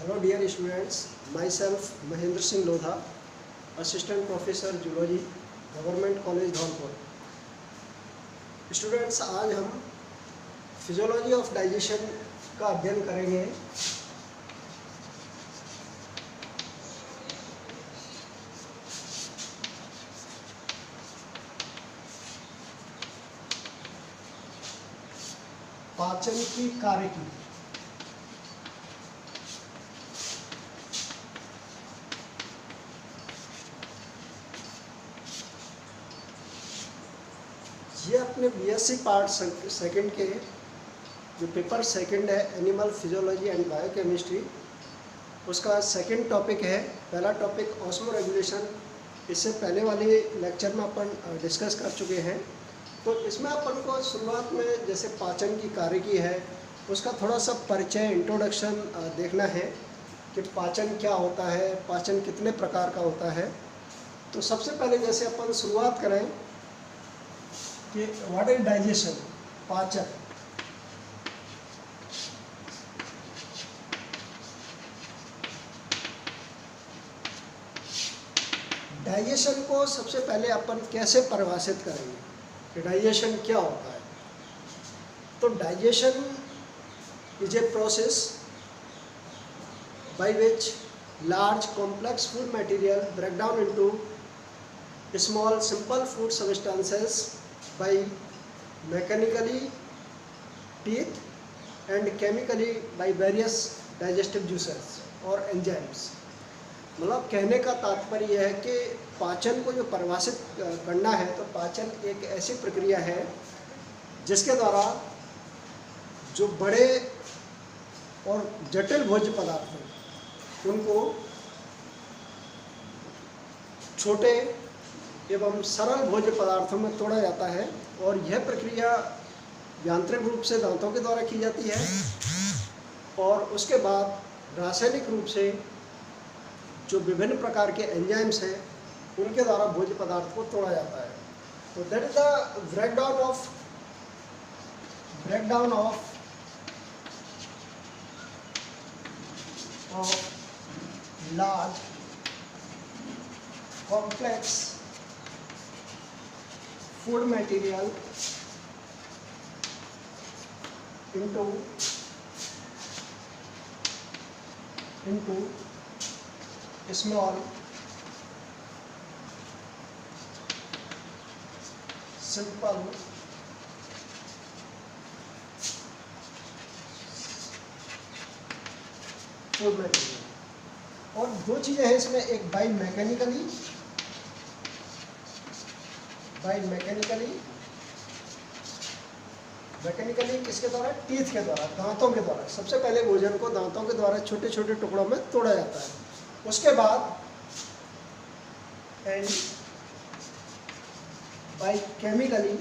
Hello dear students, myself Mahendra Singh Lodha, Assistant Professor Zoology, Government College Dhaulpur. Students, आज हम physiology of digestion का अध्ययन करेंगे। पाचन की कार्यकी। ये अपने बीएससी पार्ट सेकंड के जो पेपर सेकंड है एनिमल फिजियोलॉजी एंड बायोकेमिस्ट्री, उसका सेकंड टॉपिक है। पहला टॉपिक ऑस्मो रेगुलेशन, इससे पहले वाले लेक्चर में अपन डिस्कस कर चुके हैं। तो इसमें अपन को शुरुआत में जैसे पाचन की कार्यकी है उसका थोड़ा सा परिचय, इंट्रोडक्शन देखना है कि पाचन क्या होता है, पाचन कितने प्रकार का होता है। तो सबसे पहले जैसे अपन शुरुआत करें कि व्हाट इज डाइजेशन, पाचन। डाइजेशन को सबसे पहले अपन कैसे परिभाषित करेंगे कि डाइजेशन क्या होता है। तो digestion is a process by which large complex food material break down into small simple food substances by mechanically, teeth, and chemically by various digestive juices और enzymes। मतलब कहने का तात्पर्य यह है कि पाचन को जो परिभाषित करना है तो पाचन एक ऐसी प्रक्रिया है जिसके द्वारा जो बड़े और जटिल भोज्य पदार्थ हैं उनको छोटे एवं सरल भोज्य पदार्थों में तोड़ा जाता है। और यह प्रक्रिया यांत्रिक रूप से दांतों के द्वारा की जाती है और उसके बाद रासायनिक रूप से जो विभिन्न प्रकार के एंजाइम्स हैं उनके द्वारा भोज्य पदार्थ को तोड़ा जाता है। तो that is the breakdown of large complex food material into small simple food material। और दो चीजें हैं इसमें, एक बाय मैकेनिकली किसके द्वारा, टीथ के द्वारा, दांतों के द्वारा। सबसे पहले भोजन को दांतों के द्वारा छोटे छोटे टुकड़ों में तोड़ा जाता है। उसके बाद and by chemically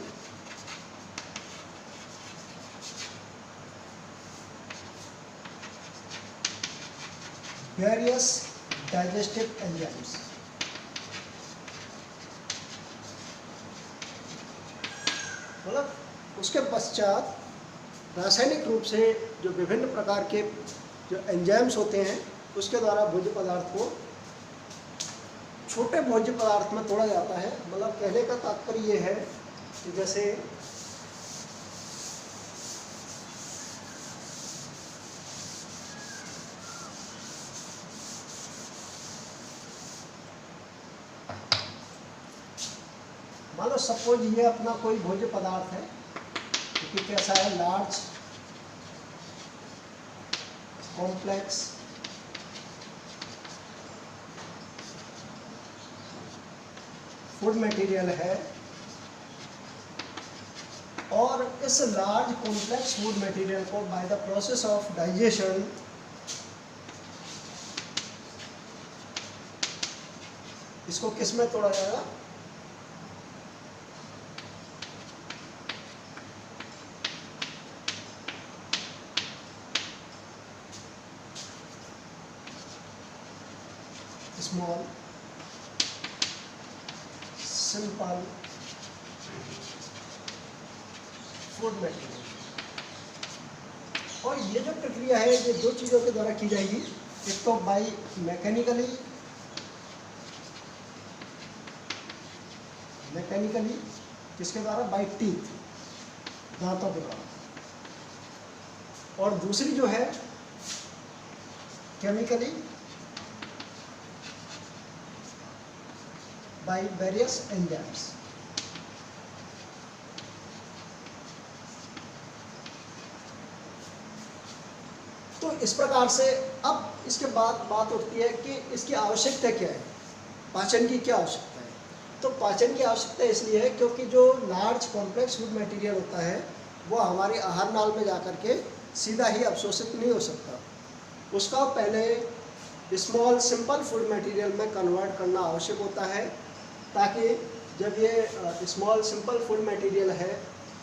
various digestive enzymes. मतलब उसके पश्चात रासायनिक रूप से जो विभिन्न प्रकार के जो एंजाइम्स होते हैं उसके द्वारा भोज्य पदार्थ को छोटे भोज्य पदार्थ में तोड़ा जाता है। मतलब कहने का तात्पर्य ये है कि जैसे मान लो सपोज ये अपना कोई भोज्य पदार्थ है, क्योंकि कैसा है, लार्ज कॉम्प्लेक्स फूड मटेरियल है। और इस लार्ज कॉम्प्लेक्स फूड मटेरियल को by the process of digestion इसको किस में तोड़ा जाएगा, स्मॉल सिंपल फूड मटेरियल। और ये जो प्रक्रिया है ये दो चीज़ों के द्वारा की जाएगी। एक तो बाई मैकेनिकली किसके द्वारा, बाई टीथ, दांतों के द्वारा, और दूसरी जो है केमिकली बाई वेरियस एंजाइम्स। तो इस प्रकार से अब इसके बाद बात उठती है कि इसकी आवश्यकता क्या है, पाचन की क्या आवश्यकता है। तो पाचन की आवश्यकता इसलिए है क्योंकि जो लार्ज कॉम्प्लेक्स फूड मटेरियल होता है वो हमारे आहार नाल में जाकर के सीधा ही अवशोषित नहीं हो सकता, उसका पहले स्मॉल सिंपल फूड मटेरियल में कन्वर्ट करना आवश्यक होता है, ताकि जब ये स्मॉल सिंपल फूड मटेरियल है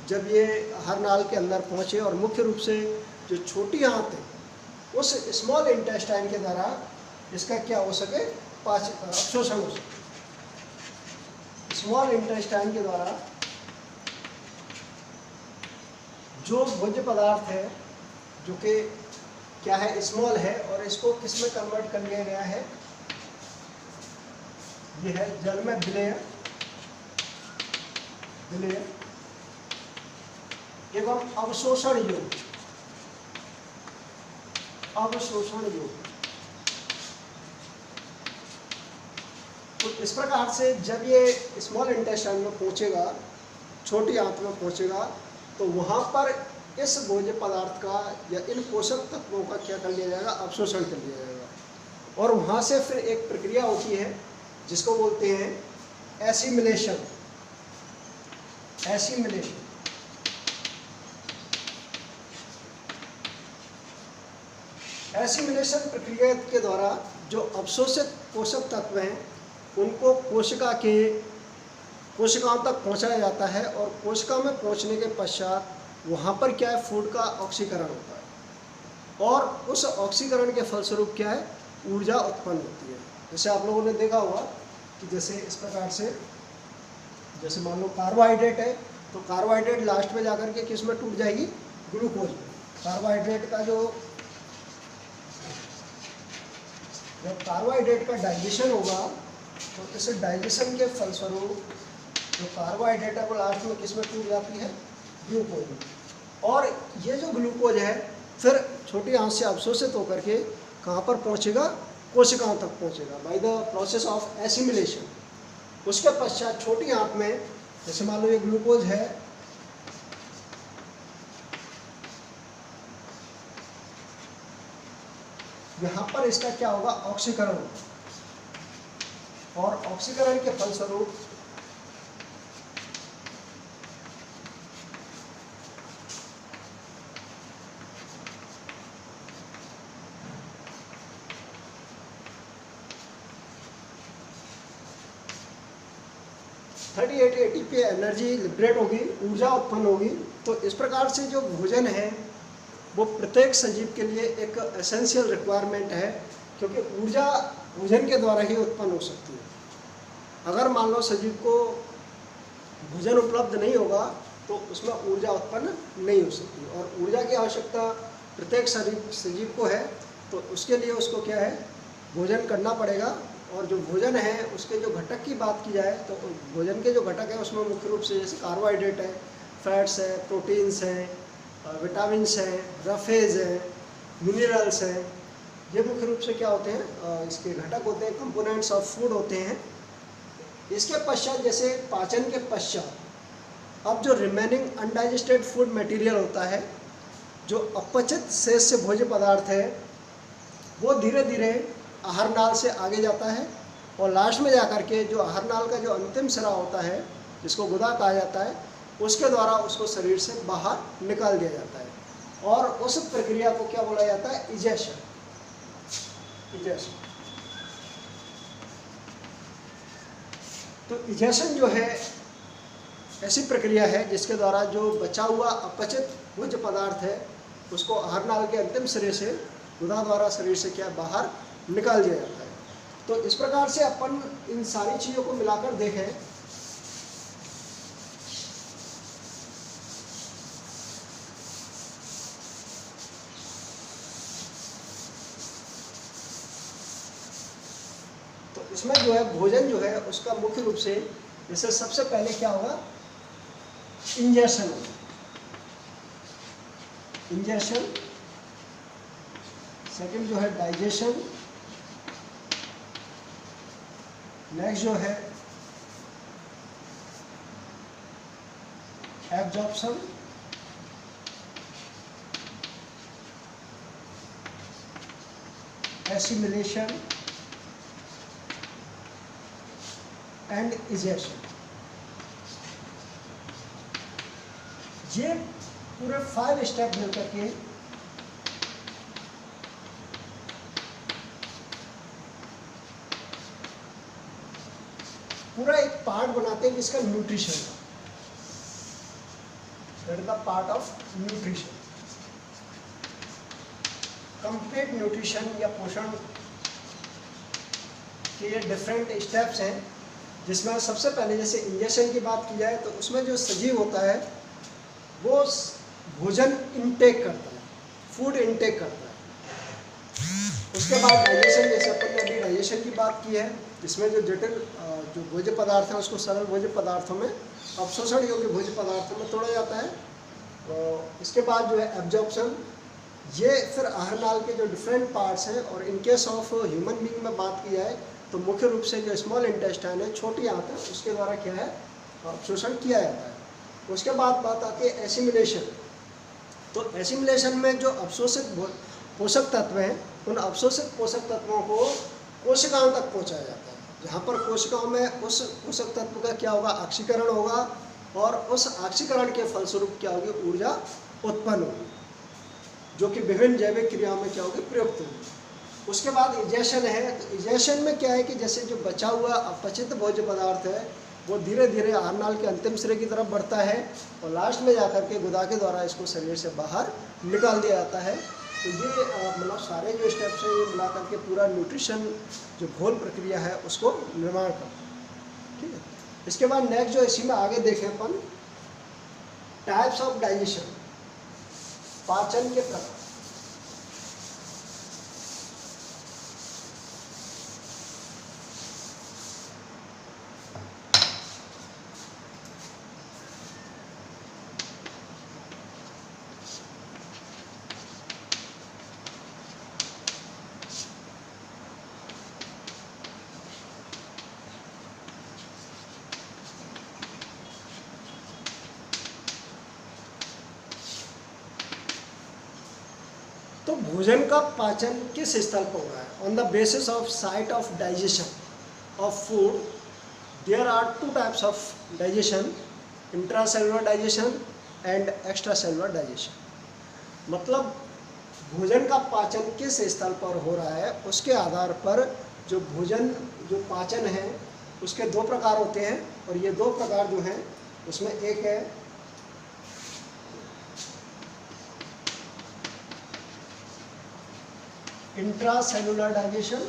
जब ये आहार नाल के अंदर पहुँचे और मुख्य रूप से जो छोटी आंत है उस स्मॉल इंटेस्टाइन के द्वारा इसका क्या हो सके, अवशोषण हो सके। स्मॉल इंटेस्टाइन के द्वारा जो भोज्य पदार्थ है जो कि क्या है, स्मॉल है, और इसको किस में कन्वर्ट कर लिया गया है, ये है जल में विलय एवं अवशोषण योग। तो इस प्रकार से जब ये स्मॉल इंटेस्टाइन में पहुंचेगा, छोटी आंत में पहुंचेगा, तो वहां पर इस भोज्य पदार्थ का या इन पोषक तत्वों का क्या कर लिया जाएगा, अवशोषण कर लिया जाएगा। और वहां से फिर एक प्रक्रिया होती है जिसको बोलते हैं एसिमिलेशन। एसिमिलेशन प्रक्रिया के द्वारा जो अवशोषित पोषक तत्व हैं उनको कोशिकाओं तक पहुंचाया जाता है, और कोशिका में पहुंचने के पश्चात वहाँ पर क्या है, फूड का ऑक्सीकरण होता है, और उस ऑक्सीकरण के फलस्वरूप क्या है, ऊर्जा उत्पन्न होती है। जैसे आप लोगों ने देखा होगा कि जैसे इस प्रकार से, जैसे मान लो कार्बोहाइड्रेट है, तो कार्बोहाइड्रेट लास्ट में जाकर के किस में टूट जाएगी, ग्लूकोज में। कार्बोहाइड्रेट का जब कार्बोहाइड्रेट का डाइजेशन होगा तो इस डाइजेशन के फलस्वरूप जो कार्बोहाइड्रेट है वो लास्ट में किस में टूट जाती है, ग्लूकोज में। और ये जो ग्लूकोज है फिर छोटी आंत से अवशोषित होकर के कहाँ पर पहुँचेगा, कोशिकाओं तक पहुँचेगा by the process of assimilation. उसके पश्चात छोटी आंत में, जैसे मान लो ये ग्लूकोज है, यहाँ पर इसका क्या होगा, ऑक्सीकरण होगा, और ऑक्सीकरण के फलस्वरूप ATP एनर्जी लिबरेट होगी, ऊर्जा उत्पन्न होगी। तो इस प्रकार से जो भोजन है वो प्रत्येक सजीव के लिए एक एसेंशियल रिक्वायरमेंट है, क्योंकि ऊर्जा भोजन के द्वारा ही उत्पन्न हो सकती है। अगर मान लो सजीव को भोजन उपलब्ध नहीं होगा तो उसमें ऊर्जा उत्पन्न नहीं हो सकती, और ऊर्जा की आवश्यकता प्रत्येक सजीव को है। तो उसके लिए उसको क्या है, भोजन करना पड़ेगा। और जो भोजन है उसके जो घटक की बात की जाए तो भोजन के जो घटक हैं उसमें मुख्य रूप से जैसे कार्बोहाइड्रेट है, फैट्स है, प्रोटीन्स हैं, विटामिन्स हैं, रफेज हैं, मिनरल्स हैं, ये मुख्य रूप से क्या होते हैं, इसके घटक होते हैं, कंपोनेंट्स ऑफ फूड होते हैं। इसके पश्चात जैसे पाचन के पश्चात अब जो रिमेनिंग अनडाइजेस्टेड फूड मटेरियल होता है, जो अपचित शेष से भोज्य पदार्थ है, वो धीरे धीरे आहार नाल से आगे जाता है, और लास्ट में जाकर के जो आहार नाल का जो अंतिम सिरा होता है जिसको गुदा कहा जाता है, उसके द्वारा उसको शरीर से बाहर निकाल दिया जाता है, और उस प्रक्रिया को क्या बोला जाता है, इजेशन। तो इजेशन जो है ऐसी प्रक्रिया है जिसके द्वारा जो बचा हुआ अपचित भोज्य पदार्थ है उसको आहार नाल के अंतिम सिरे से गुदा द्वारा शरीर से क्या बाहर निकाल दिया जाता है। तो इस प्रकार से अपन इन सारी चीज़ों को मिलाकर देखें इसमें जो है भोजन जो है उसका मुख्य रूप से जैसे सबसे पहले क्या होगा, इंजेक्शन होगा, इंजेक्शन। सेकंड जो है डाइजेशन, नेक्स्ट जो है एब्जॉर्प्शन, एसिमिलेशन एंड इजेक्शन। ये पूरे 5 स्टेप मिलकर के पूरा एक पार्ट बनाते हैं जिसका न्यूट्रिशन है। That is the part of nutrition. Complete nutrition या पोषण के ये डिफरेंट स्टेप्स हैं, जिसमें सबसे पहले जैसे इंजेक्शन की बात की जाए तो उसमें जो सजीव होता है वो भोजन इनटेक करता है, फूड इनटेक करता है। उसके बाद डाइजेशन, जैसे अपन ने अभी डाइजेशन की बात की है, जिसमें जो जटिल जो भोज्य पदार्थ हैं उसको सरल भोज्य पदार्थों में, अवशोषण योग्य भोज्य पदार्थों में तोड़ा जाता है। इसके बाद जो है एब्जॉर्प्शन, ये फिर आहार नाल के जो डिफरेंट पार्ट्स हैं, और in case of human being में बात की जाए तो मुख्य रूप से जो स्मॉल इंटेस्टाइन है, छोटी आंत है, उसके द्वारा क्या है अवशोषण किया जाता है। उसके बाद बात आती है एसिमिलेशन। तो एसिमिलेशन में जो अवशोषित पोषक तत्व हैं, उन अवशोषित पोषक तत्वों को कोशिकाओं तक पहुंचाया जाता है, जहाँ पर कोशिकाओं में उस पोषक तत्व का क्या होगा, ऑक्सीकरण होगा, और उस ऑक्सीकरण के फलस्वरूप क्या होगी, ऊर्जा उत्पन्न होगी, जो कि विभिन्न जैविक क्रियाओं में क्या होगी, प्रयुक्त होगी। उसके बाद इजेशन है। तो इजेशन में क्या है कि जैसे जो बचा हुआ अपचित भोज्य पदार्थ है वो धीरे धीरे आहार नाल के अंतिम सिरे की तरफ बढ़ता है, और लास्ट में जाकर के गुदा के द्वारा इसको शरीर से बाहर निकाल दिया जाता है। तो ये मतलब सारे जो स्टेप्स हैं ये मिला करके पूरा न्यूट्रिशन जो घोल प्रक्रिया है उसको निर्माण करता है। ठीक है, इसके बाद नेक्स्ट जो इसी में आगे देखें अपन, टाइप्स ऑफ डाइजेशन, पाचन के प्रकार। तो भोजन का पाचन किस स्थल पर हो रहा है? On the basis of site of digestion of food there are 2 types of digestion, intracellular digestion and extra cellular digestion. मतलब भोजन का पाचन किस स्थल पर हो रहा है उसके आधार पर जो भोजन जो पाचन है उसके 2 प्रकार होते हैं, और ये 2 प्रकार जो हैं उसमें एक है इंट्रासेलुलर डाइजेशन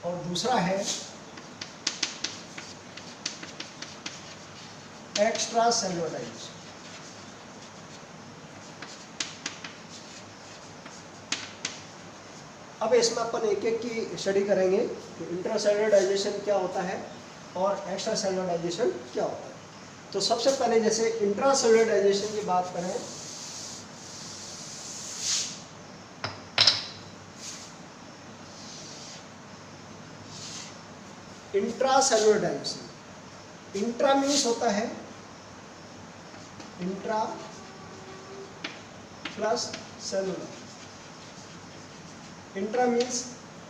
और दूसरा है एक्स्ट्रा सेलुलर डाइजेशन। अब इसमें अपन एक एक की स्टडी करेंगे कि इंट्रासेलुलर डाइजेशन क्या होता है और एक्स्ट्रा सेलुलर डाइजेशन क्या होता है। तो सबसे पहले जैसे इंट्रासेलुलर डाइजेशन की बात करें, इंट्रासेलुलर डाइजेशन, इंट्रा मीन्स होता है intra plus cellular, intra means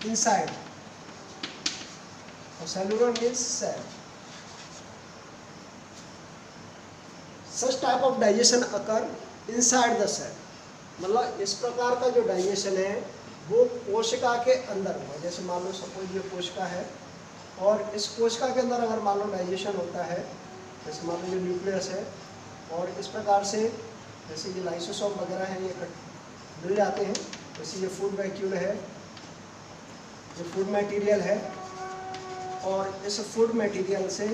inside और cellular means cell. Such type of digestion occur inside the cell, मतलब इस प्रकार का जो डाइजेशन है वो कोशिका के अंदर हुआ। जैसे मान लो सपोज ये कोशिका है और इस कोशिका के अंदर अगर मान लो डाइजेशन होता है, जैसे मान लो ये न्यूक्लियस है और इस प्रकार से जैसे ये लाइसोसोम वगैरह है ये मिल जाते हैं, जैसे ये फूड वैक्यूल है, ये फूड मटेरियल है, और इस फूड मटेरियल से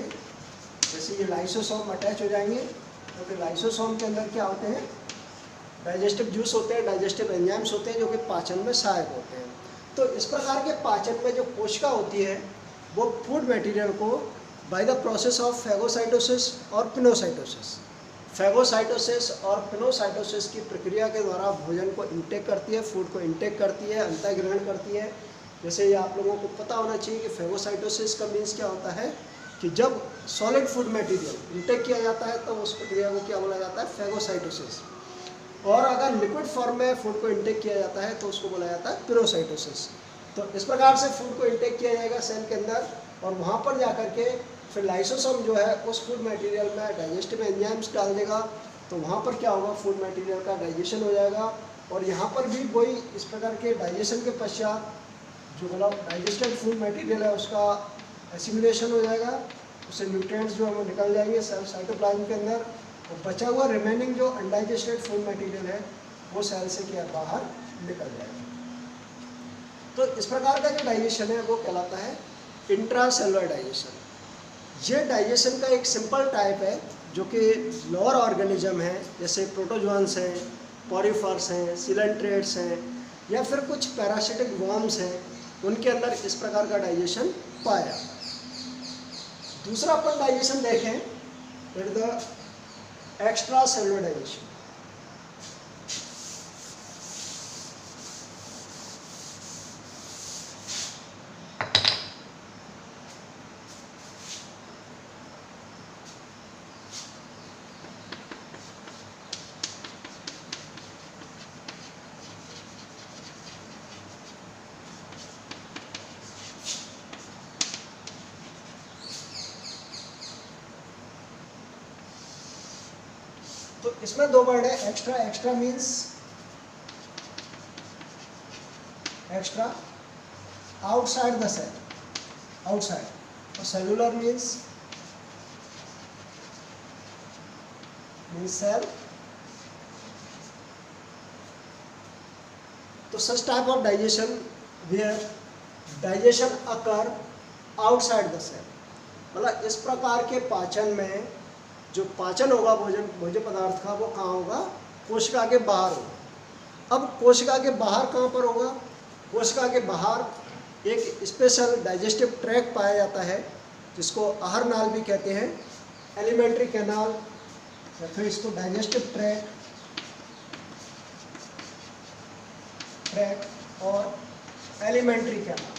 जैसे ये लाइसोसोम अटैच हो जाएंगे, तो फिर लाइसोसोम के अंदर क्या होते हैं डाइजेस्टिव जूस होते हैं, डाइजेस्टिव एंजाइम्स होते हैं जो कि पाचन में सहायक होते हैं। तो इस प्रकार के पाचन में जो कोशिका होती है वो फूड मटेरियल को by the process of phagocytosis और पिनोसाइटोसिस, फैगोसाइटोसिस और पिनोसाइटोसिस की प्रक्रिया के द्वारा भोजन को इंटेक करती है, फूड को इंटेक करती है, अंतःग्रहण करती है। जैसे ये आप लोगों को पता होना चाहिए कि फैगोसाइटोसिस का मीन्स क्या होता है कि जब सॉलिड फूड मटेरियल इंटेक किया जाता है तब उस प्रक्रिया को क्या बोला जाता है, फैगोसाइटोसिस। और अगर लिक्विड फॉर्म में फूड को इंटेक किया जाता है तो उसको बोला जाता है पिनोसाइटोसिस। तो इस प्रकार से फूड को इंटेक किया जाएगा सेल के अंदर, और वहाँ पर जा कर के फिर लाइसोसोम जो है उस फूड मटेरियल में डाइजेस्टिव एंजाइम्स डाल देगा। तो वहाँ पर क्या होगा, फूड मटेरियल का डाइजेशन हो जाएगा। और यहाँ पर भी वही इस प्रकार के डाइजेशन के पश्चात जो मतलब डाइजेस्टेड फूड मटेरियल है उसका एसिमिलेशन हो जाएगा, उससे न्यूट्रिएंट्स जो है वो निकल जाएंगे सेल साइटोप्लाज्म के अंदर, और बचा हुआ रिमेनिंग जो अनडाइजेस्टेड फूड मटेरियल है वो सेल से क्या बाहर निकल जाएगा। तो इस प्रकार का जो डाइजेशन है वो कहलाता है इंट्रासेलुलर डाइजेशन। ये डाइजेशन का एक सिंपल टाइप है जो कि लोअर ऑर्गेनिज्म है, जैसे प्रोटोजोआन्स हैं, पॉरीफर्स हैं, सिलेंट्रेट्स हैं, या फिर कुछ पैरासिटिक वर्म्स हैं, उनके अंदर इस प्रकार का डाइजेशन पाया जाता है। दूसरा अपन डाइजेशन देखें, it the extra cellular digestion. तो इसमें दो वर्ड है, extra. Extra means extra outside the cell, outside, और सेलुलर मीन्स सेल। तो such type of digestion where digestion occur outside the cell, मतलब इस प्रकार के पाचन में जो पाचन होगा भोज्य पदार्थ का वो कहाँ होगा, कोशिका के बाहर होगा। अब कोशिका के बाहर कहाँ पर होगा, कोशिका के बाहर एक स्पेशल डाइजेस्टिव ट्रैक्ट पाया जाता है जिसको आहार नाल भी कहते हैं, एलिमेंट्री कैनाल, या फिर इसको डाइजेस्टिव ट्रैक्ट और एलिमेंट्री कैनाल।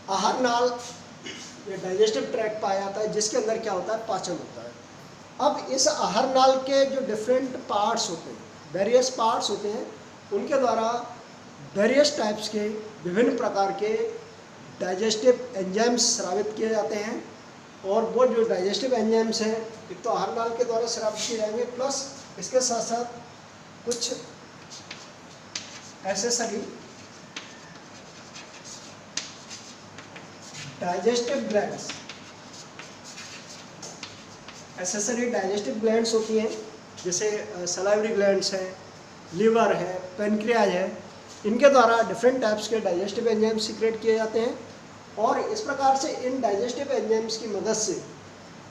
आहार नाल या डाइजेस्टिव ट्रैक्ट पाया जाता है जिसके अंदर क्या होता है, पाचन होता है। अब इस आहार नाल के जो डिफरेंट पार्ट्स होते हैं, वेरियस पार्ट्स होते हैं, उनके द्वारा वेरियस टाइप्स के विभिन्न प्रकार के डाइजेस्टिव एंजाइम्स स्रावित किए जाते हैं। और वो जो डाइजेस्टिव एंजाइम्स हैं एक तो आहार नाल के द्वारा स्रावित किए जाएंगे, प्लस इसके साथ साथ कुछ accessory digestive glands, accessory digestive glands होती हैं, जैसे सलाइवरी ग्लैंड्स हैं, लीवर है, पेनक्रियाज है। इनके द्वारा डिफरेंट टाइप्स के डाइजेस्टिव एंजाइम सीक्रेट किए जाते हैं। और इस प्रकार से इन डाइजेस्टिव एंजाइम्स की मदद से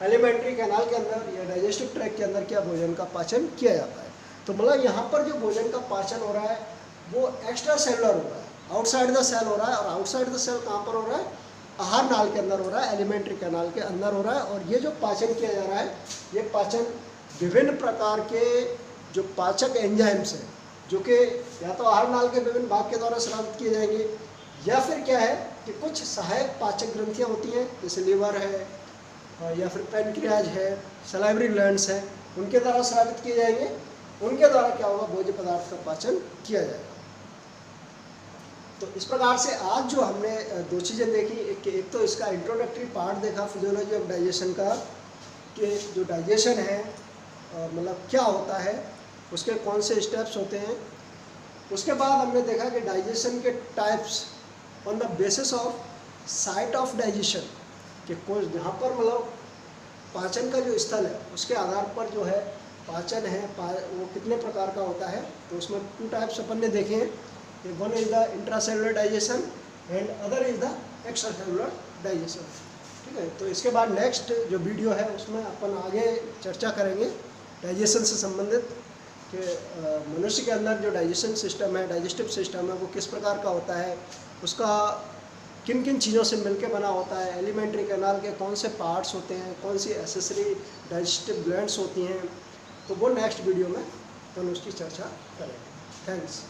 एलिमेंट्री कैनाल के अंदर या डाइजेस्टिव ट्रैक्ट के अंदर क्या भोजन का पाचन किया जाता है। तो मतलब यहाँ पर जो भोजन का पाचन हो रहा है वो एक्स्ट्रा सेलुलर हो रहा है, आउटसाइड द सेल हो रहा है। और आउटसाइड द सेल कहाँ पर हो रहा है, आहार नाल के अंदर हो रहा है, एलिमेंट्री कैनाल के अंदर हो रहा है। और ये जो पाचन किया जा रहा है, ये पाचन विभिन्न प्रकार के जो पाचक एंजाइम्स हैं जो कि या तो आहार नाल के विभिन्न भाग के द्वारा स्रावित किए जाएंगे, या फिर क्या है कि कुछ सहायक पाचक ग्रंथियाँ होती हैं जैसे लीवर है या फिर पेनक्रियाज है, सलाइवरी ग्लैंड्स हैं, उनके द्वारा स्रावित किए जाएंगे। उनके द्वारा क्या होगा, भोज्य पदार्थ का पाचन किया जाएगा। तो इस प्रकार से आज जो हमने दो चीज़ें देखी, एक तो इसका इंट्रोडक्टरी पार्ट देखा फिजियोलॉजी ऑफ डाइजेशन का, कि जो डाइजेशन है मतलब क्या होता है, उसके कौन से स्टेप्स होते हैं। उसके बाद हमने देखा कि डाइजेशन के types on the basis of site of digestion, कि कोई जहाँ पर मतलब पाचन का जो स्थल है उसके आधार पर जो है पाचन है वो कितने प्रकार का होता है। तो उसमें 2 टाइप्स अपन ने देखे हैं, one is the intracellular digestion and other is the extracellular digestion. ठीक है, तो इसके बाद नेक्स्ट जो वीडियो है उसमें अपन आगे चर्चा करेंगे डाइजेशन से संबंधित कि मनुष्य के अंदर जो डाइजेशन सिस्टम है, डाइजेस्टिव सिस्टम है, वो किस प्रकार का होता है, उसका किन किन चीज़ों से मिलके बना होता है, एलिमेंट्री कैनाल के कौन से पार्ट्स होते हैं, कौन सी एसेसरी डाइजेस्टिव ग्लैंड्स होती हैं, तो वो नेक्स्ट वीडियो में अपन उसकी चर्चा करेंगे। थैंक्स।